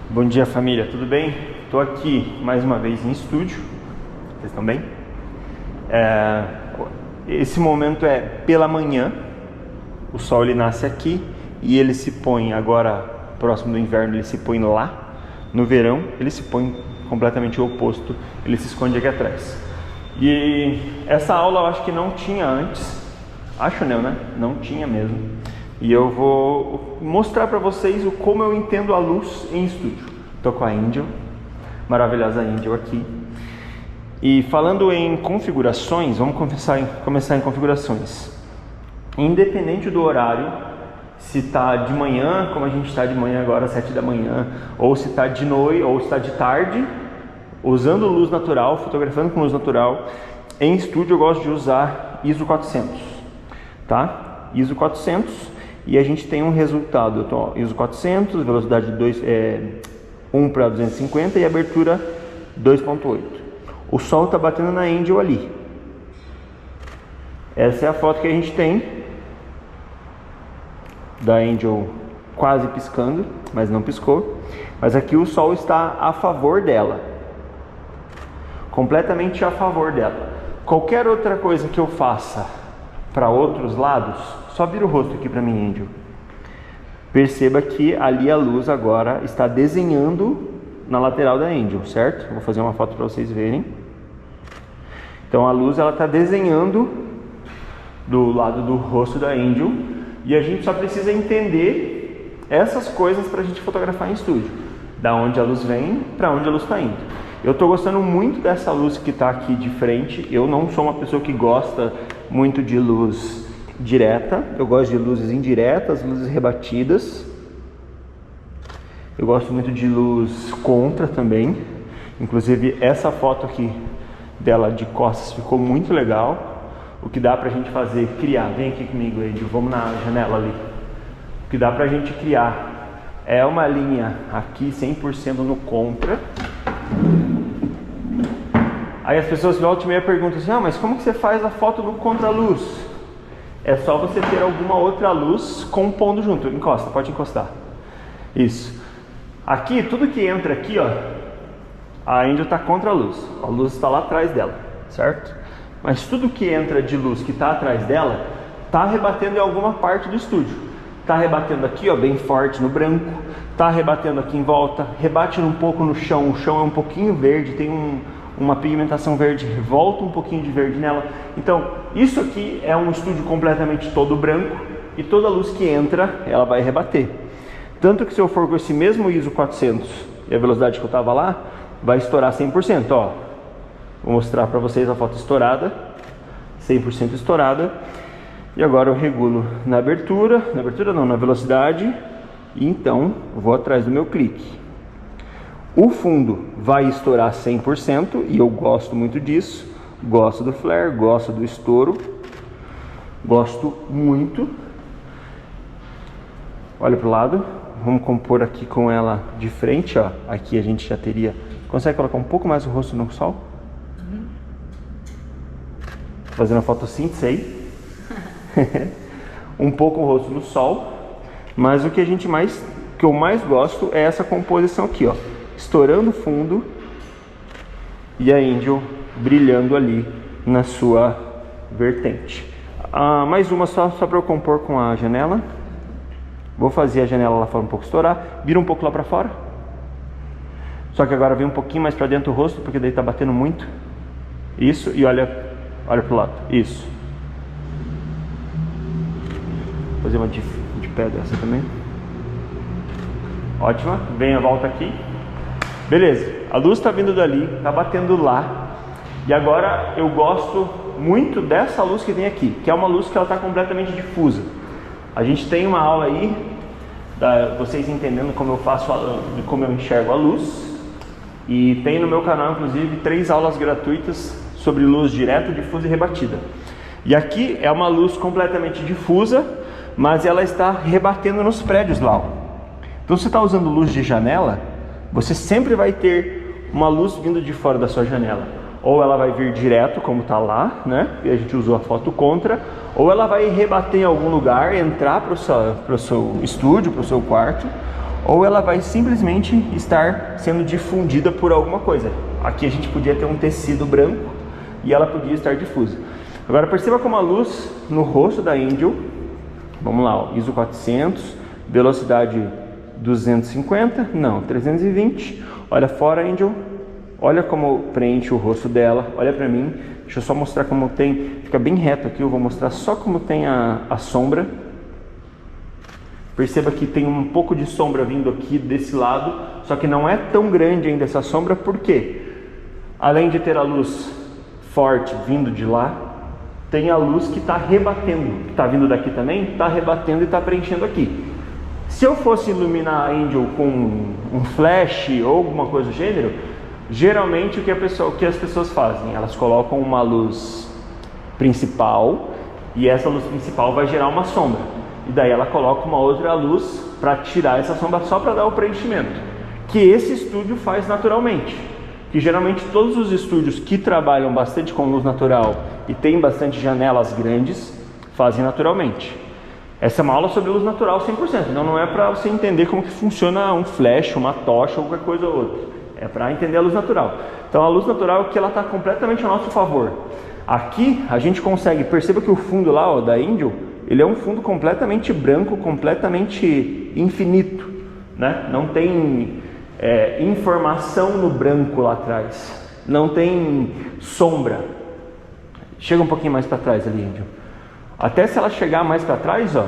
Bom dia, família, tudo bem? Estou aqui mais uma vez em estúdio. Vocês estão bem? Esse momento é pela manhã. O sol ele nasce aqui e ele se põe agora próximo do inverno, ele se põe lá. No verão ele se põe completamente o oposto, ele se esconde aqui atrás. E essa aula eu acho que não tinha antes. Acho não, né? Não tinha mesmo. E eu vou mostrar para vocês como eu entendo a luz em estúdio. Estou com a Angel, maravilhosa Angel aqui. E falando em configurações, vamos começar em configurações. Independente do horário, se está de manhã, como a gente está de manhã agora, 7 da manhã, ou se está de noite, ou se está de tarde, usando luz natural, fotografando com luz natural, em estúdio eu gosto de usar ISO 400, tá? ISO 400. E a gente tem um resultado, então, ISO 400, velocidade 1 para 250 e abertura 2.8. O sol está batendo na Angel ali. Essa é a foto que a gente tem da Angel quase piscando, mas não piscou. Mas aqui o sol está a favor dela, completamente a favor dela. Qualquer outra coisa que eu faça para outros lados, só vira o rosto aqui para mim, Angel. Perceba que ali a luz agora está desenhando na lateral da Angel, certo? Vou fazer uma foto para vocês verem. Então a luz ela está desenhando do lado do rosto da Angel e a gente só precisa entender essas coisas para a gente fotografar em estúdio. Da onde a luz vem, para onde a luz está indo. Eu estou gostando muito dessa luz que está aqui de frente. Eu não sou uma pessoa que gosta muito de luz direta, eu gosto de luzes indiretas, luzes rebatidas. Eu gosto muito de luz contra também. Inclusive essa foto aqui dela de costas ficou muito legal. O que dá pra gente fazer, criar, vem aqui comigo, Angel, vamos na janela ali. O que dá pra gente criar é uma linha aqui 100% no contra. Aí as pessoas voltam e meia perguntam assim, mas como que você faz a foto no contraluz? É só você ter alguma outra luz compondo junto. Encosta, pode encostar. Isso. Aqui, tudo que entra aqui, ó, a Angel está contra a luz. A luz está lá atrás dela, certo? Mas tudo que entra de luz que está atrás dela, está rebatendo em alguma parte do estúdio. Está rebatendo aqui, ó, bem forte no branco. Está rebatendo aqui em volta. Rebate um pouco no chão. O chão é um pouquinho verde, tem uma pigmentação verde, volta um pouquinho de verde nela. Então, isso aqui é um estúdio completamente todo branco e toda luz que entra, ela vai rebater. Tanto que se eu for com esse mesmo ISO 400 e a velocidade que eu estava lá, vai estourar 100%, ó. Vou mostrar para vocês a foto estourada, 100% estourada. E agora eu regulo na velocidade, e então vou atrás do meu clique. O fundo vai estourar 100% e eu gosto muito disso. Gosto do flare, gosto do estouro. Gosto muito. Olha pro lado. Vamos compor aqui com ela de frente, ó. Aqui a gente já teria... Consegue colocar um pouco mais o rosto no sol? Fazendo a fotossíntese aí. Um pouco o rosto no sol. Mas o que eu mais gosto é essa composição aqui, ó. Estourando o fundo e a Angel brilhando ali na sua vertente. Mais uma só para eu compor com a janela. Vou fazer a janela lá fora um pouco estourar. Vira um pouco lá para fora. Só que agora vem um pouquinho mais para dentro do rosto, porque daí tá batendo muito. Isso, e olha pro lado. Isso. Vou fazer uma de pé dessa também. Ótima. Vem a volta aqui. Beleza, a luz está vindo dali, está batendo lá. E agora eu gosto muito dessa luz que vem aqui, que é uma luz que ela está completamente difusa. A gente tem uma aula aí, vocês entendendo como eu faço, como eu enxergo a luz. E tem no meu canal, inclusive, 3 aulas gratuitas sobre luz direta, difusa e rebatida. E aqui é uma luz completamente difusa, mas ela está rebatendo nos prédios lá. Então, se você está usando luz de janela, você sempre vai ter uma luz vindo de fora da sua janela. Ou ela vai vir direto, como está lá, né? E a gente usou a foto contra. Ou ela vai rebater em algum lugar, entrar para o seu estúdio, para o seu quarto. ou ela vai simplesmente estar sendo difundida por alguma coisa. Aqui a gente podia ter um tecido branco e ela podia estar difusa. Agora perceba como a luz no rosto da Angel, vamos lá, ó, ISO 400, velocidade 250, não, 320, olha fora, Angel, olha como preenche o rosto dela, olha pra mim, deixa eu só mostrar como tem, fica bem reto aqui, eu vou mostrar só como tem a sombra. Perceba que tem um pouco de sombra vindo aqui desse lado, só que não é tão grande ainda essa sombra, por quê? Além de ter a luz forte vindo de lá, tem a luz que está rebatendo, que está vindo daqui também, está rebatendo e está preenchendo aqui. Se eu fosse iluminar a Angel com um flash ou alguma coisa do gênero, geralmente o que as pessoas fazem? Elas colocam uma luz principal e essa luz principal vai gerar uma sombra. E daí ela coloca uma outra luz para tirar essa sombra só para dar o preenchimento. Que esse estúdio faz naturalmente. Que geralmente todos os estúdios que trabalham bastante com luz natural e tem bastante janelas grandes, fazem naturalmente. Essa é uma aula sobre luz natural 100%, então não é para você entender como que funciona um flash, uma tocha ou qualquer coisa ou outra. É para entender a luz natural. Então a luz natural é que ela está completamente a nosso favor. Aqui a gente consegue, perceba que o fundo lá, ó, da Angel, ele é um fundo completamente branco, completamente infinito, né? Não tem informação no branco lá atrás, não tem sombra. Chega um pouquinho mais para trás ali, Angel. Até se ela chegar mais para trás, ó,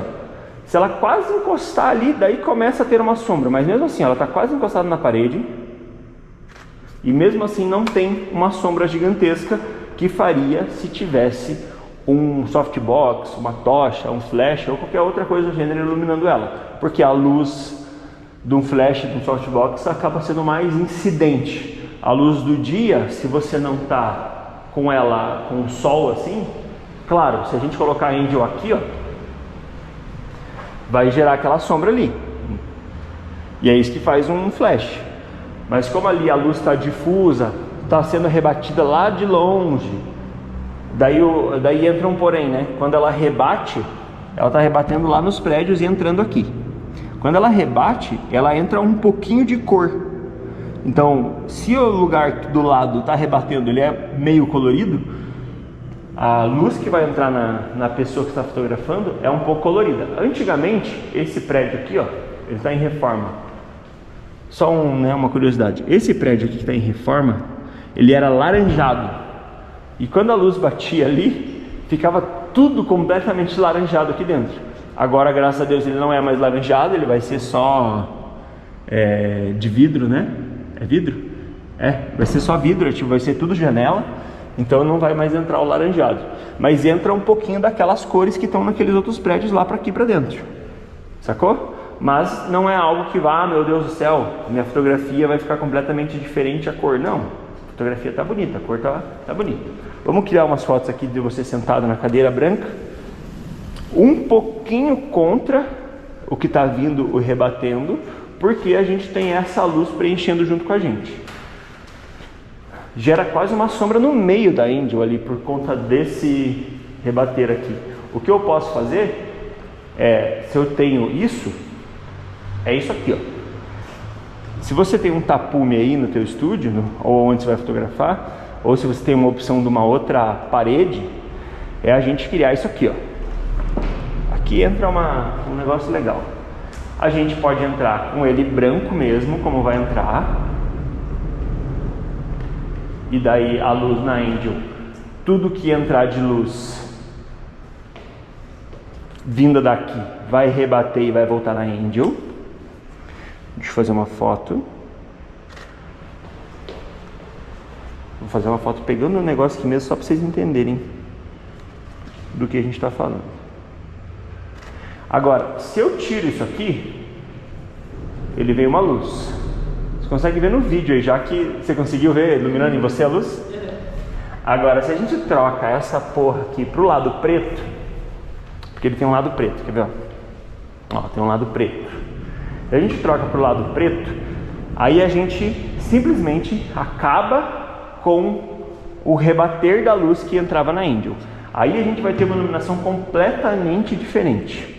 se ela quase encostar ali, daí começa a ter uma sombra, mas mesmo assim ela está quase encostada na parede e mesmo assim não tem uma sombra gigantesca que faria se tivesse um softbox, uma tocha, um flash ou qualquer outra coisa do gênero iluminando ela, porque a luz de um flash, de um softbox acaba sendo mais incidente. A luz do dia, se você não está com ela com o sol assim, claro, se a gente colocar a Angel aqui, ó, vai gerar aquela sombra ali, e é isso que faz um flash. Mas como ali a luz está difusa, está sendo rebatida lá de longe, daí entra um porém, né? Quando ela rebate, ela está rebatendo lá nos prédios e entrando aqui. Quando ela rebate, ela entra um pouquinho de cor. Então, se o lugar do lado está rebatendo, ele é meio colorido, a luz que vai entrar na pessoa que está fotografando é um pouco colorida. Antigamente, esse prédio aqui, ó, ele está em reforma. Só uma curiosidade. Esse prédio aqui que está em reforma, ele era laranjado. E quando a luz batia ali, ficava tudo completamente laranjado aqui dentro. Agora, graças a Deus, ele não é mais laranjado, ele vai ser só de vidro, né? É vidro? Vai ser só vidro, tipo, vai ser tudo janela, então não vai mais entrar o laranjado. Mas entra um pouquinho daquelas cores que estão naqueles outros prédios lá para aqui para dentro. Sacou? Mas não é algo que vá, meu Deus do céu, minha fotografia vai ficar completamente diferente a cor. Não, a fotografia tá bonita, a cor tá bonita. Vamos criar umas fotos aqui de você sentado na cadeira branca, um pouquinho contra o que está vindo o rebatendo, porque a gente tem essa luz preenchendo junto com a gente. Gera quase uma sombra no meio da Angel ali, por conta desse rebater aqui. O que eu posso fazer se eu tenho isso, é isso aqui, ó. Se você tem um tapume aí no teu estúdio, ou onde você vai fotografar, ou se você tem uma opção de uma outra parede, é a gente criar isso aqui, ó. Aqui entra um negócio legal. A gente pode entrar com ele branco mesmo, como vai entrar. E daí a luz na Angel, tudo que entrar de luz vinda daqui vai rebater e vai voltar na Angel. Deixa eu fazer uma foto. Vou fazer uma foto pegando um negócio aqui mesmo, só para vocês entenderem do que a gente está falando. Agora, se eu tiro isso aqui, ele vem uma luz. Você consegue ver no vídeo aí, já que você conseguiu ver iluminando em você a luz? Agora, se a gente troca essa porra aqui pro lado preto, porque ele tem um lado preto, quer ver? Ó, tem um lado preto. Se a gente troca pro lado preto, aí a gente simplesmente acaba com o rebater da luz que entrava na Angel. Aí a gente vai ter uma iluminação completamente diferente.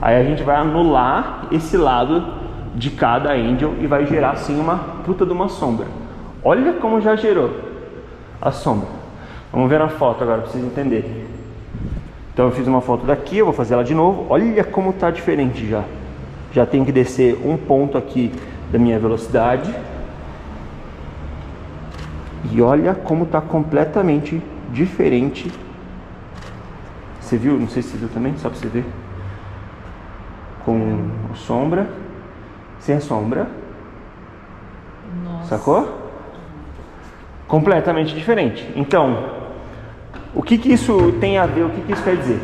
Aí a gente vai anular esse lado de cada Angel e vai gerar assim uma puta de uma sombra. Olha como já gerou a sombra. Vamos ver na foto agora para vocês entenderem. Então eu fiz uma foto daqui, eu vou fazer ela de novo. Olha como tá diferente já. Já tenho que descer um ponto aqui da minha velocidade. E olha como tá completamente diferente. Você viu? Não sei se você viu também, só para você ver. Com sombra, sem a sombra. Nossa. Sacou? Completamente diferente. Então, o que isso tem a ver? O que isso quer dizer?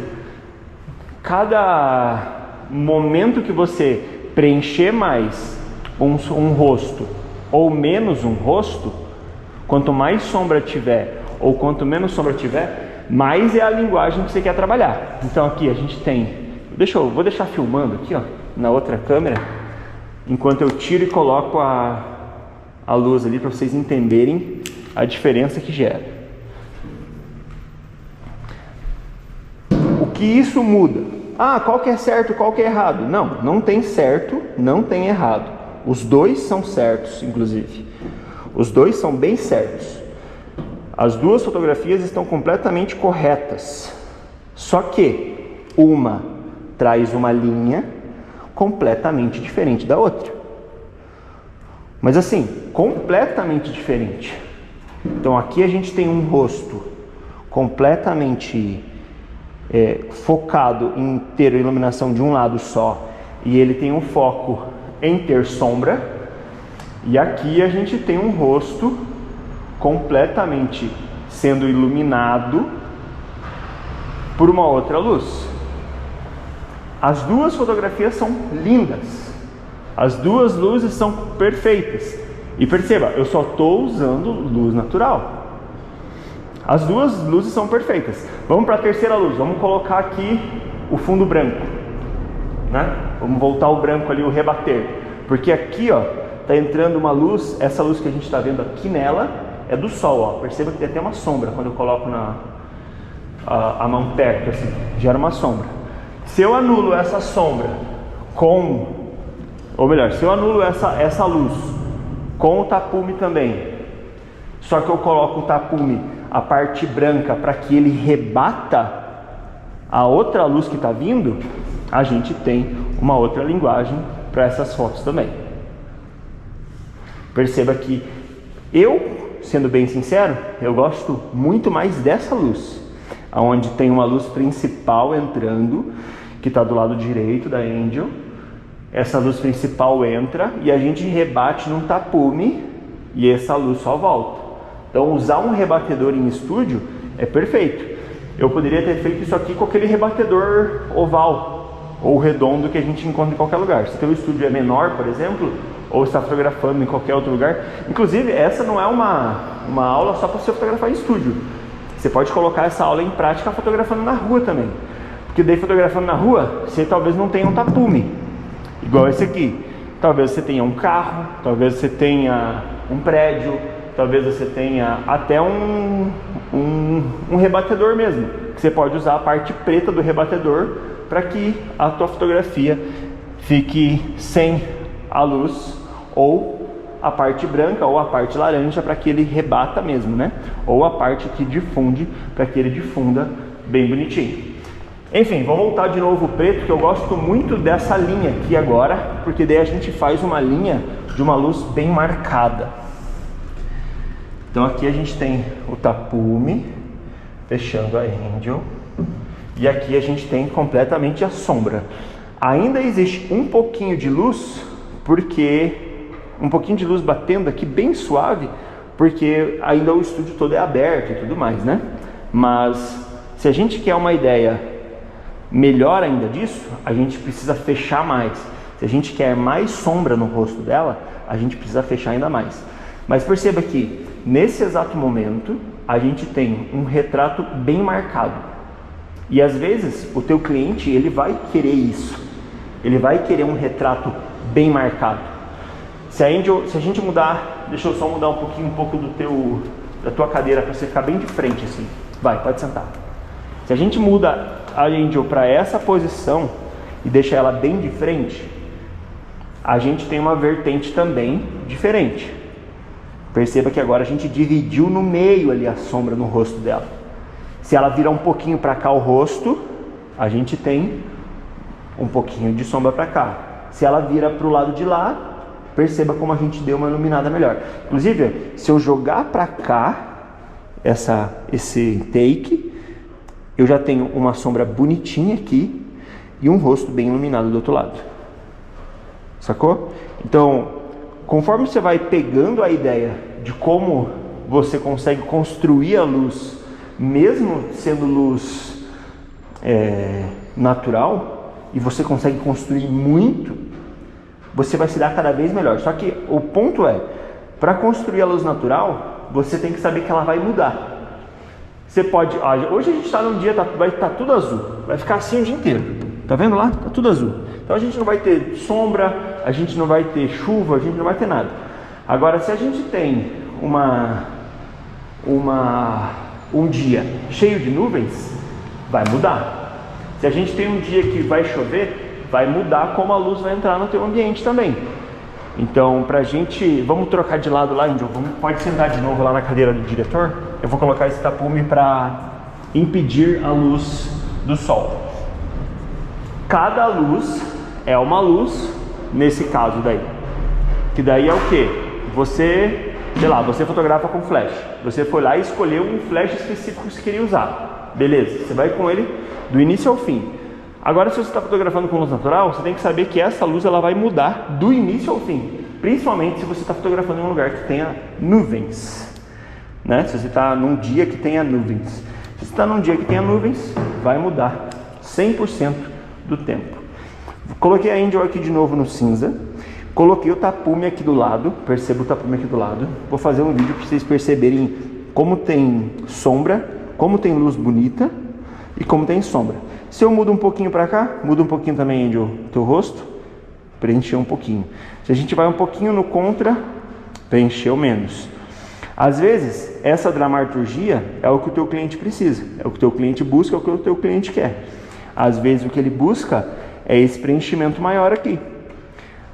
Cada momento que você preencher mais um rosto ou menos um rosto, quanto mais sombra tiver ou quanto menos sombra tiver, mais é a linguagem que você quer trabalhar. Então aqui a gente tem... Vou deixar filmando aqui, ó, na outra câmera, enquanto eu tiro e coloco a luz ali para vocês entenderem a diferença que gera. O que isso muda? Ah, qual que é certo, qual que é errado? Não, não tem certo, não tem errado. Os dois são certos, inclusive. Os dois são bem certos. As duas fotografias estão completamente corretas. Só que uma traz uma linha completamente diferente da outra. Mas assim, completamente diferente. Então aqui a gente tem um rosto completamente focado em ter a iluminação de um lado só, e ele tem um foco em ter sombra. E aqui a gente tem um rosto completamente sendo iluminado por uma outra luz. As duas fotografias são lindas. As duas luzes são perfeitas. E perceba, eu só estou usando luz natural. As duas luzes são perfeitas. Vamos para a terceira luz. Vamos colocar aqui o fundo branco, né? Vamos voltar o branco ali, o rebater. Porque aqui, ó, tá entrando uma luz. Essa luz que a gente está vendo aqui nela é do sol, ó. Perceba que tem até uma sombra quando eu coloco a mão perto, assim, gera uma sombra. Se eu anulo essa sombra se eu anulo essa luz com o tapume também, só que eu coloco o tapume, a parte branca, para que ele rebata a outra luz que está vindo, a gente tem uma outra linguagem para essas fotos também. Perceba que eu, sendo bem sincero, eu gosto muito mais dessa luz, onde tem uma luz principal entrando, que está do lado direito da Angel. Essa luz principal entra e a gente rebate num tapume e essa luz só volta. Então usar um rebatedor em estúdio é perfeito. Eu poderia ter feito isso aqui com aquele rebatedor oval ou redondo que a gente encontra em qualquer lugar. Se o teu estúdio é menor, por exemplo, ou está fotografando em qualquer outro lugar. Inclusive, essa não é uma aula só para você fotografar em estúdio. Você pode colocar essa aula em prática fotografando na rua também. Porque daí fotografando na rua, você talvez não tenha um tapume, igual esse aqui. Talvez você tenha um carro, talvez você tenha um prédio, talvez você tenha até um rebatedor mesmo, que você pode usar a parte preta do rebatedor para que a tua fotografia fique sem a luz, ou a parte branca ou a parte laranja para que ele rebata mesmo, né? Ou a parte que difunde para que ele difunda bem bonitinho. Enfim, vou voltar de novo o preto, que eu gosto muito dessa linha aqui agora, porque daí a gente faz uma linha de uma luz bem marcada. Então aqui a gente tem o tapume fechando a Angel, e aqui a gente tem completamente a sombra. Ainda existe um pouquinho de luz, um pouquinho de luz batendo aqui bem suave, porque ainda o estúdio todo é aberto e tudo mais, né? Mas se a gente quer uma ideia melhor ainda disso, a gente precisa fechar mais. Se a gente quer mais sombra no rosto dela, a gente precisa fechar ainda mais. Mas perceba que nesse exato momento a gente tem um retrato bem marcado. E às vezes o teu cliente, ele vai querer isso. Ele vai querer um retrato bem marcado. Se a gente mudar, deixa eu só mudar um pouco da tua cadeira para você ficar bem de frente assim. Vai, pode sentar. Se a gente muda a Angel para essa posição e deixa ela bem de frente, a gente tem uma vertente também diferente. Perceba que agora a gente dividiu no meio ali a sombra no rosto dela. Se ela virar um pouquinho para cá o rosto, a gente tem um pouquinho de sombra para cá. Se ela vira para o lado de lá, perceba como a gente deu uma iluminada melhor. Inclusive, se eu jogar para cá esse take, eu já tenho uma sombra bonitinha aqui e um rosto bem iluminado do outro lado. Sacou? Então, conforme você vai pegando a ideia de como você consegue construir a luz, mesmo sendo luz natural, e você consegue construir muito, você vai se dar cada vez melhor. Só que o ponto é, para construir a luz natural, você tem que saber que ela vai mudar. Você pode... hoje a gente está num dia, vai estar tudo azul. Vai ficar assim o dia inteiro. Tá vendo lá? Tá tudo azul. Então a gente não vai ter sombra, a gente não vai ter chuva, a gente não vai ter nada. Agora, se a gente tem um dia cheio de nuvens, vai mudar. Se a gente tem um dia que vai chover, vai mudar como a luz vai entrar no teu ambiente também. Então, pra gente... Vamos trocar de lado lá, Índio. Pode sentar de novo lá na cadeira do diretor. Eu vou colocar esse tapume para impedir a luz do sol. Cada luz é uma luz, nesse caso daí. Que daí é o quê? Você, sei lá, você fotografa com flash. Você foi lá e escolheu um flash específico que você queria usar. Beleza, você vai com ele do início ao fim. Agora, se você está fotografando com luz natural, você tem que saber que essa luz ela vai mudar do início ao fim. Principalmente se você está fotografando em um lugar que tenha nuvens, né? Se você está num dia que tenha nuvens. Se você está num dia que tenha nuvens, vai mudar 100% do tempo. Coloquei a Angel aqui de novo no cinza. Coloquei o tapume aqui do lado. Perceba o tapume aqui do lado. Vou fazer um vídeo para vocês perceberem como tem sombra, como tem luz bonita e como tem sombra. Se eu mudo um pouquinho para cá, muda um pouquinho também, Angel, teu rosto, preencheu um pouquinho. Se a gente vai um pouquinho no contra, preencheu menos. Às vezes, essa dramaturgia é o que o teu cliente precisa, é o que o teu cliente busca, é o que o teu cliente quer. Às vezes, o que ele busca é esse preenchimento maior aqui.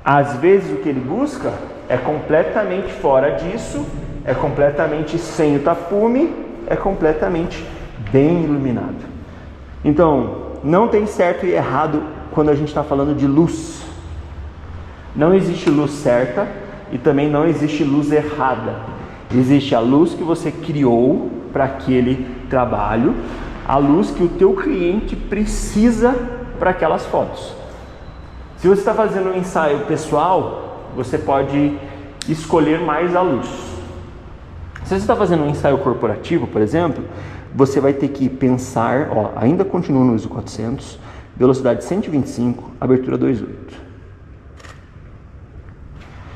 Às vezes, o que ele busca é completamente fora disso, é completamente sem o tapume, é completamente bem iluminado. Então, não tem certo e errado quando a gente está falando de luz. Não existe luz certa e também não existe luz errada. Existe a luz que você criou para aquele trabalho, a luz que o teu cliente precisa para aquelas fotos. Se você está fazendo um ensaio pessoal, você pode escolher mais a luz. Se você está fazendo um ensaio corporativo, por exemplo, você vai ter que pensar, ainda continua no ISO 400, velocidade 125, abertura 2.8.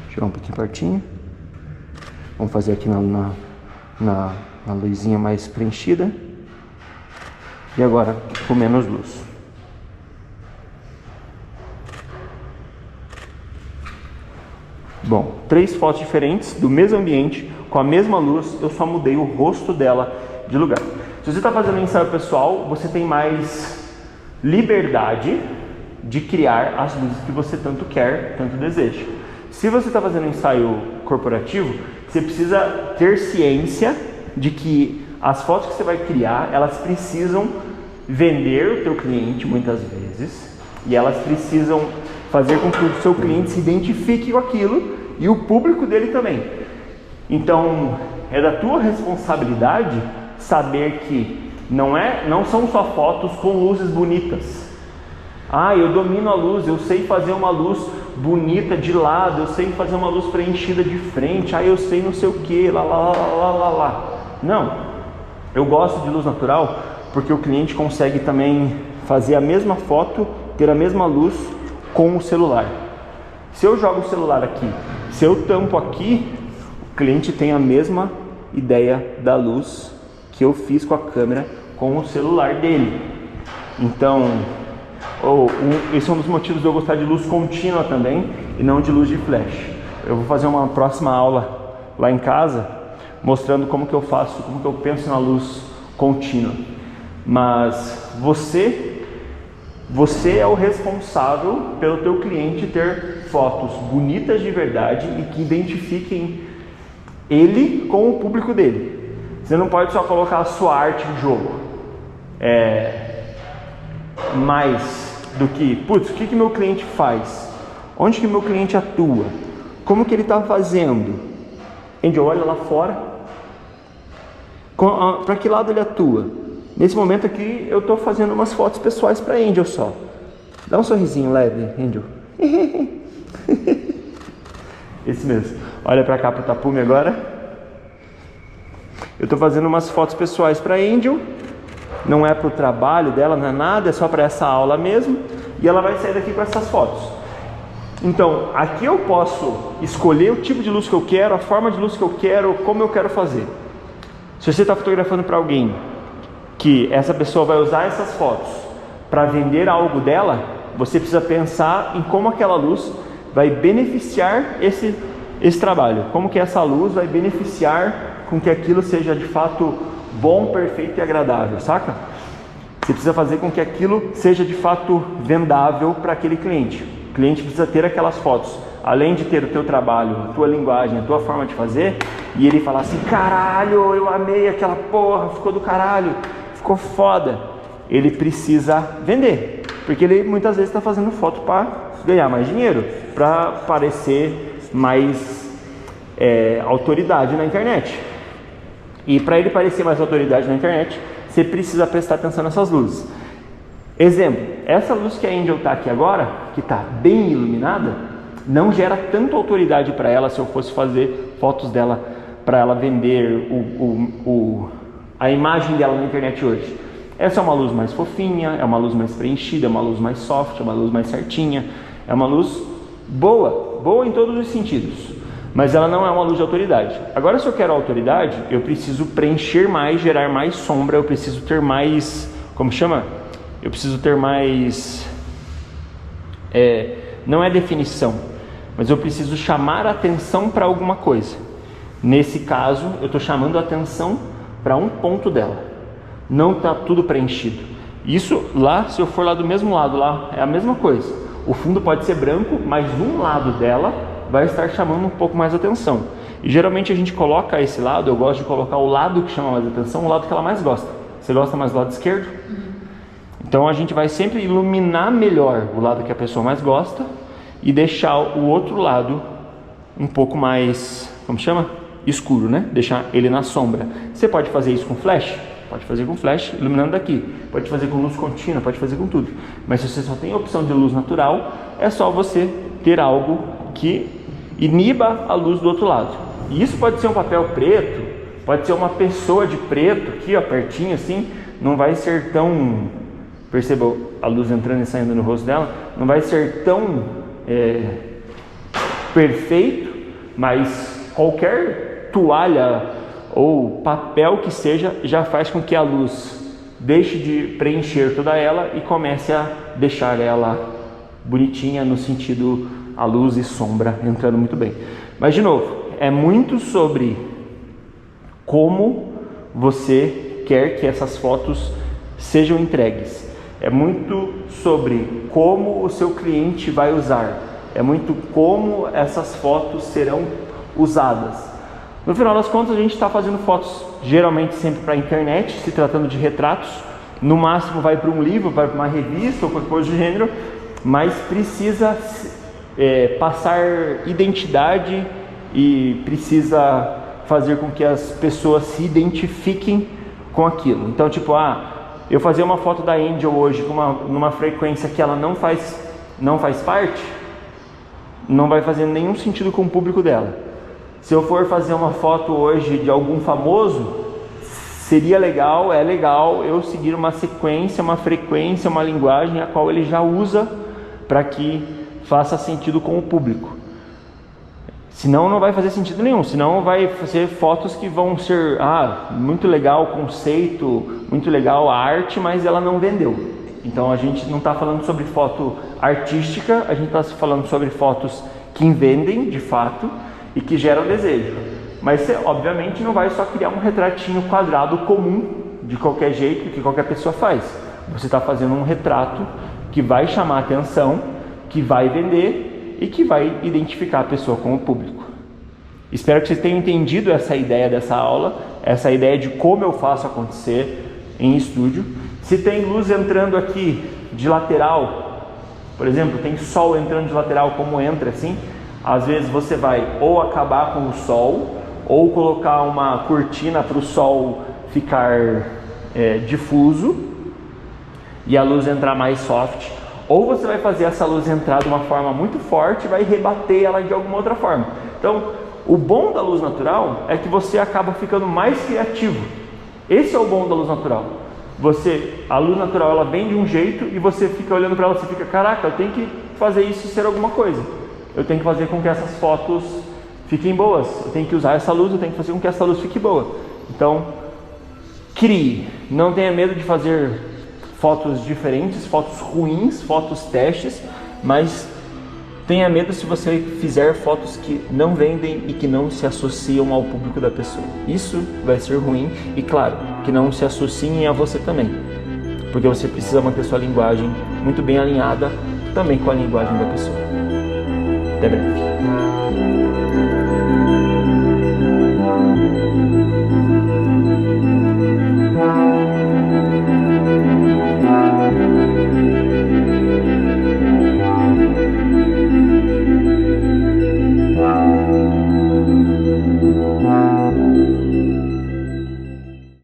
Tirar um pouquinho pertinho. Vamos fazer aqui na luzinha mais preenchida. E agora com menos luz. Bom, 3 fotos diferentes do mesmo ambiente, com a mesma luz, eu só mudei o rosto dela de lugar. Se você está fazendo um ensaio pessoal, você tem mais liberdade de criar as luzes que você tanto quer, tanto deseja. Se você está fazendo um ensaio corporativo, você precisa ter ciência de que as fotos que você vai criar, elas precisam vender o teu cliente muitas vezes, e elas precisam fazer com que o seu cliente se identifique com aquilo e o público dele também. Então, é da tua responsabilidade saber que não são só fotos com luzes bonitas. Eu domino a luz, eu sei fazer uma luz bonita de lado, eu sei fazer uma luz preenchida de frente, eu sei não sei o que, lá. Não, eu gosto de luz natural porque o cliente consegue também fazer a mesma foto, ter a mesma luz com o celular. Se eu jogo o celular aqui, se eu tampo aqui, o cliente tem a mesma ideia da luz que eu fiz com a câmera com o celular dele. Então, esse é um dos motivos de eu gostar de luz contínua também e não de luz de flash. Eu vou fazer uma próxima aula lá em casa mostrando como que eu faço, como que eu penso na luz contínua. Mas você Você é o responsável pelo teu cliente ter fotos bonitas de verdade e que identifiquem ele com o público dele. Você não pode só colocar a sua arte em jogo. Mais do que, putz, o que meu cliente faz? Onde que meu cliente atua? Como que ele está fazendo? Angel, olha lá fora. Para que lado ele atua? Nesse momento aqui eu estou fazendo umas fotos pessoais para Angel só. Dá um sorrisinho leve, Angel. Esse mesmo. Olha para cá para o tapume agora. Eu estou fazendo umas fotos pessoais para Angel. Não é para o trabalho dela, não é nada, é só para essa aula mesmo. E ela vai sair daqui com essas fotos. Então, aqui eu posso escolher o tipo de luz que eu quero, a forma de luz que eu quero, como eu quero fazer. Se você está fotografando para alguém que essa pessoa vai usar essas fotos para vender algo dela, você precisa pensar em como aquela luz vai beneficiar esse trabalho. Como que essa luz vai beneficiar com que aquilo seja de fato bom, perfeito e agradável, saca? Você precisa fazer com que aquilo seja de fato vendável para aquele cliente. O cliente precisa ter aquelas fotos, além de ter o teu trabalho, a tua linguagem, a tua forma de fazer, e ele falar assim, caralho, eu amei aquela porra, ficou do caralho, ficou foda. Ele precisa vender, porque ele muitas vezes está fazendo foto para ganhar mais dinheiro, para parecer mais autoridade na internet. E para ele parecer mais autoridade na internet, você precisa prestar atenção nessas luzes. Exemplo, essa luz que a Angel está aqui agora, que está bem iluminada, não gera tanta autoridade para ela se eu fosse fazer fotos dela para ela vender a imagem dela na internet hoje. Essa é uma luz mais fofinha, é uma luz mais preenchida, é uma luz mais soft, é uma luz mais certinha, é uma luz boa em todos os sentidos, mas ela não é uma luz de autoridade. Agora, se eu quero autoridade, eu preciso preencher mais, gerar mais sombra, eu preciso ter mais, como chama? Eu preciso ter mais, não é definição, mas eu preciso chamar a atenção para alguma coisa. Nesse caso, eu estou chamando a atenção para um ponto dela. Não está tudo preenchido. Isso lá, se eu for lá do mesmo lado, lá é a mesma coisa. O fundo pode ser branco, mas um lado dela vai estar chamando um pouco mais atenção. E geralmente a gente coloca esse lado, eu gosto de colocar o lado que chama mais atenção, o lado que ela mais gosta. Você gosta mais do lado esquerdo? Então a gente vai sempre iluminar melhor o lado que a pessoa mais gosta e deixar o outro lado um pouco mais, como chama? Escuro, né? Deixar ele na sombra. Você pode fazer isso com flash? Pode fazer com flash, iluminando daqui. Pode fazer com luz contínua, pode fazer com tudo. Mas se você só tem a opção de luz natural, é só você ter algo que iniba a luz do outro lado. E isso pode ser um papel preto, pode ser uma pessoa de preto, aqui ó, pertinho assim, não vai ser tão... Perceba a luz entrando e saindo no rosto dela, não vai ser tão perfeito, mas qualquer toalha ou papel que seja, já faz com que a luz deixe de preencher toda ela e comece a deixar ela bonitinha no sentido a luz e sombra entrando muito bem. Mas de novo, é muito sobre como você quer que essas fotos sejam entregues. É muito sobre como o seu cliente vai usar. É muito como essas fotos serão usadas. No final das contas, a gente está fazendo fotos geralmente sempre para a internet, se tratando de retratos. No máximo vai para um livro, vai para uma revista ou qualquer coisa do gênero, mas precisa passar identidade e precisa fazer com que as pessoas se identifiquem com aquilo. Então, tipo, eu fazer uma foto da Angel hoje numa frequência que ela não faz parte, não vai fazer nenhum sentido com o público dela. Se eu for fazer uma foto hoje de algum famoso, seria legal, é legal eu seguir uma sequência, uma frequência, uma linguagem a qual ele já usa para que faça sentido com o público. Senão não vai fazer sentido nenhum, senão vai fazer fotos que vão ser, muito legal o conceito, muito legal a arte, mas ela não vendeu. Então a gente não está falando sobre foto artística, a gente está falando sobre fotos que vendem de fato e que geram desejo. Mas você obviamente não vai só criar um retratinho quadrado comum, de qualquer jeito, que qualquer pessoa faz. Você está fazendo um retrato que vai chamar atenção, que vai vender e que vai identificar a pessoa como público. Espero que vocês tenham entendido essa ideia dessa aula, essa ideia de como eu faço acontecer em estúdio. Se tem luz entrando aqui de lateral, por exemplo, tem sol entrando de lateral, como entra assim, às vezes você vai ou acabar com o sol, ou colocar uma cortina para o sol ficar difuso e a luz entrar mais soft, ou você vai fazer essa luz entrar de uma forma muito forte e vai rebater ela de alguma outra forma. Então, o bom da luz natural é que você acaba ficando mais criativo. Esse é o bom da luz natural. A luz natural, ela vem de um jeito e você fica olhando para ela, você fica, caraca, eu tenho que fazer isso ser alguma coisa. Eu tenho que fazer com que essas fotos fiquem boas. Eu tenho que usar essa luz, eu tenho que fazer com que essa luz fique boa. Então, crie. Não tenha medo de fazer fotos diferentes, fotos ruins, fotos testes, mas tenha medo se você fizer fotos que não vendem e que não se associam ao público da pessoa. Isso vai ser ruim e, claro, que não se associem a você também, porque você precisa manter sua linguagem muito bem alinhada também com a linguagem da pessoa. Até breve.